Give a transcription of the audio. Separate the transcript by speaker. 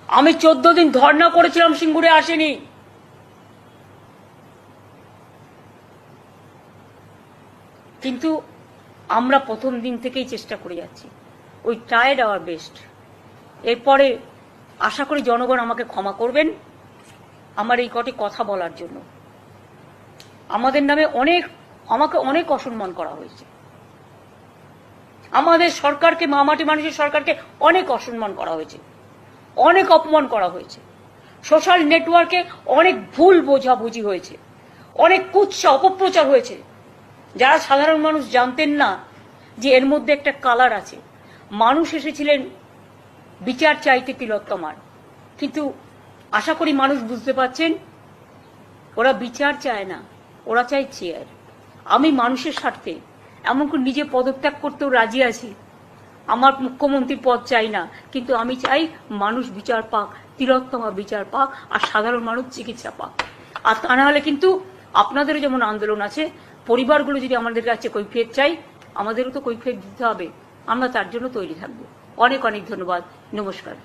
Speaker 1: আমি 14 দিন ধর্ণা করেছিলাম, সিঙ্গুরে আসেনি। কিন্তু আমরা প্রথম দিন থেকেই চেষ্টা করে যাচ্ছি। We tried our best. এরপরে আশা করি জনগণ আমাকে ক্ষমা করবেন আমার এই কটি কথা বলার জন্য। আমাদের নামে আমাকে অনেক অসম্মান করা হয়েছে, আমাদের সরকারকে, মামাটি মানুষের সরকারকে অনেক অসম্মান করা হয়েছে, অনেক অপমান করা হয়েছে। সোশ্যাল নেটওয়ার্কে অনেক ভুল বোঝাবুঝি হয়েছে, অনেক কুৎসা অপপ্রচার হয়েছে, যারা সাধারণ মানুষ জানতেন না যে এর মধ্যে একটা কালার আছে। মানুষ এসেছিলেন বিচার চাইতে তিলোত্তমার, কিন্তু আশা করি মানুষ বুঝতে পারছেন ওরা বিচার চায় না, ওরা চায় চেয়ার। আমি মানুষের স্বার্থে এমনকি নিজে পদত্যাগ করতেও রাজি আছি। আমার মুখ্যমন্ত্রীর পদ চাই না, কিন্তু আমি চাই মানুষ বিচার পাক, তিলোত্তমা বিচার পাক, আর সাধারণ মানুষ চিকিৎসা পাক। আর তা না হলে কিন্তু আপনাদেরও যেমন আন্দোলন আছে, পরিবারগুলো যদি আমাদের কাছে কৈফিয়ত চাই, আমাদেরও তো কৈফিয়ত দিতে হবে। আমরা তার জন্য তৈরি থাকবো। অনেক অনেক ধন্যবাদ। নমস্কার।